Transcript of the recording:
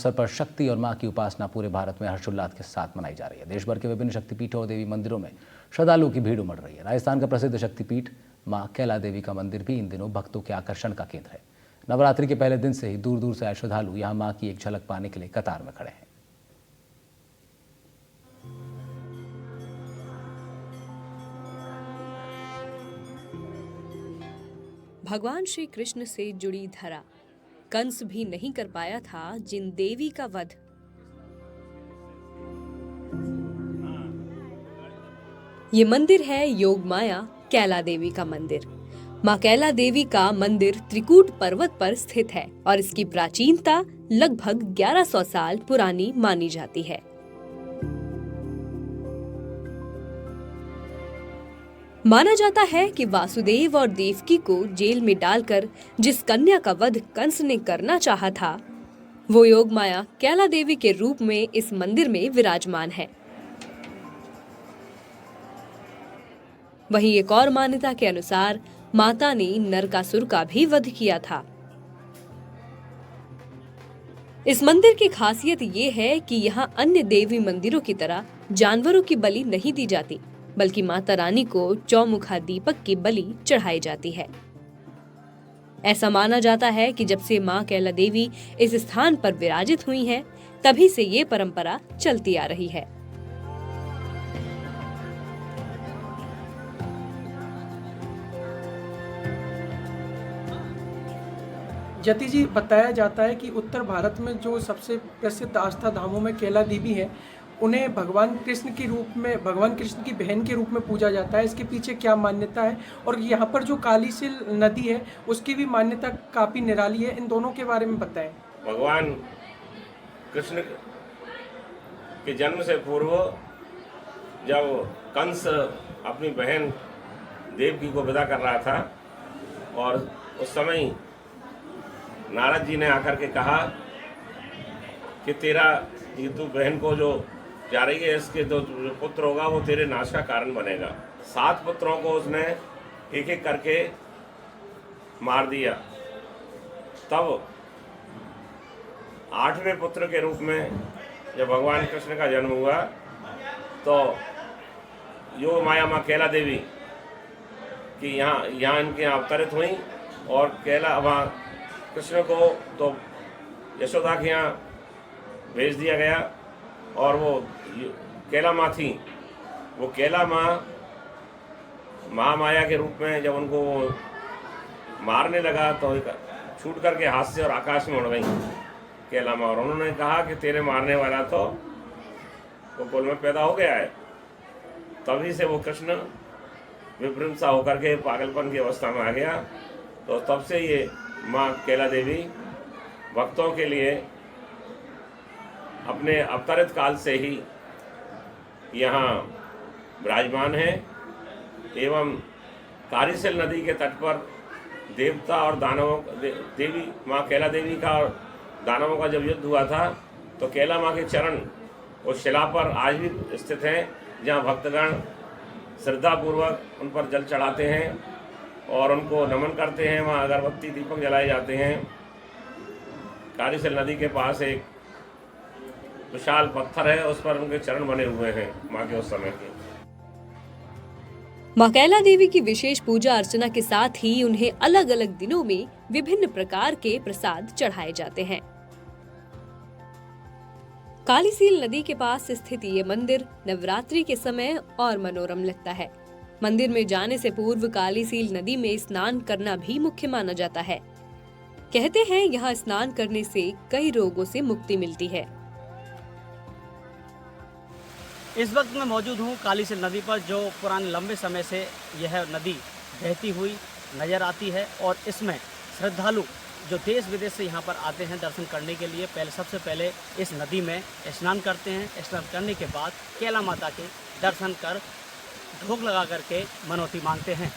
अवसर पर शक्ति और मां की उपासना पूरे भारत में हर्षोल्लास के साथ मनाई जा रही है। देश भर के विभिन्न शक्तिपीठों और देवी मंदिरों में श्रद्धालुओं की भीड़ उमड़ रही है। राजस्थान का प्रसिद्ध शक्तिपीठ मां कैला देवी का मंदिर भी इन दिनों भक्तों के आकर्षण का केंद्र है। नवरात्रि के पहले दिन से ही दूर दूर से आए श्रद्धालु यहां मां की एक झलक पाने के लिए कतार में खड़े हैं। भगवान श्री कृष्ण से जुड़ी धरा, कंस भी नहीं कर पाया था जिन देवी का वध। ये मंदिर है योग माया कैला देवी का मंदिर। मां कैला देवी का मंदिर त्रिकूट पर्वत पर स्थित है और इसकी प्राचीनता लगभग 1100 साल पुरानी मानी जाती है। माना जाता है कि वासुदेव और देवकी को जेल में डालकर जिस कन्या का वध कंस ने करना चाहा था, वो योग माया कैला देवी के रूप में इस मंदिर में विराजमान है। वहीं एक और मान्यता के अनुसार माता ने नरकासुर का भी वध किया था। इस मंदिर की खासियत ये है कि यहाँ अन्य देवी मंदिरों की तरह जानवरों की बलि नहीं दी जाती, बल्कि माता रानी को चौमुखा दीपक की बलि चढ़ाई जाती है। ऐसा माना जाता है कि जब से मां कैला देवी इस स्थान पर विराजित हुई हैं, तभी से ये परंपरा चलती आ रही है। जति जी, बताया जाता है कि उत्तर भारत में जो सबसे प्रसिद्ध आस्था धामों में कैला देवी है, उन्हें भगवान कृष्ण के रूप में, भगवान कृष्ण की बहन के रूप में पूजा जाता है। इसके पीछे क्या मान्यता है, और यहाँ पर जो कालीसिल नदी है उसकी भी मान्यता काफ़ी निराली है। इन दोनों के बारे में बताएं। भगवान कृष्ण के जन्म से पूर्व जब कंस अपनी बहन देवकी को विदा कर रहा था, और उस समय नारद जी ने आकर के कहा कि तेरा ये तू बहन को जो जा रही है, इसके जो पुत्र होगा वो तेरे नाश का कारण बनेगा। 7 पुत्रों को उसने एक एक करके मार दिया। तब 8वें पुत्र के रूप में जब भगवान कृष्ण का जन्म हुआ, तो योग माया माँ कैला देवी कि यहाँ इनके यहाँ अवतरित हुई, और कैला वहाँ कृष्ण को तो यशोदा के यहाँ भेज दिया गया, और वो कैला माँ थी, वो कैला माँ महामाया के रूप में जब उनको मारने लगा तो छूट करके हाथ से और आकाश में उड़ गई कैला माँ, और उन्होंने कहा कि तेरे मारने वाला तो गोकुल में पैदा हो गया है। तभी से वो कृष्ण विभ्रम सा होकर के पागलपन की अवस्था में आ गया। तो तब से ये माँ कैला देवी भक्तों के लिए अपने अवतरित काल से ही यहाँ विराजमान है। एवं कालीसिल नदी के तट पर देवता और दानवों देवी माँ कैला देवी का और दानवों का जब युद्ध हुआ था, तो कैला माँ के चरण उस शिला पर आज भी स्थित हैं, जहाँ भक्तगण श्रद्धापूर्वक उन पर जल चढ़ाते हैं और उनको नमन करते हैं। वहाँ अगरबत्ती दीपक जलाए जाते हैं। कालीसिल नदी के पास एक विशाल पत्थर है, उस पर उनके चरण बने हुए हैं माँ के उस समय के। मां कैला देवी की विशेष पूजा अर्चना के साथ ही उन्हें अलग अलग दिनों में विभिन्न प्रकार के प्रसाद चढ़ाए जाते हैं। कालीसील नदी के पास स्थित ये मंदिर नवरात्रि के समय और मनोरम लगता है। मंदिर में जाने से पूर्व कालीसील नदी में स्नान करना भी मुख्य माना जाता है। कहते हैं यहाँ स्नान करने से कई रोगों से मुक्ति मिलती है। इस वक्त मैं मौजूद हूँ कालीसिल नदी पर, जो पुराने लंबे समय से यह नदी बहती हुई नजर आती है, और इसमें श्रद्धालु जो देश विदेश से यहाँ पर आते हैं दर्शन करने के लिए, सबसे पहले इस नदी में स्नान करते हैं। स्नान करने के बाद कैला माता के दर्शन कर ढोक लगा करके मनौती मांगते हैं।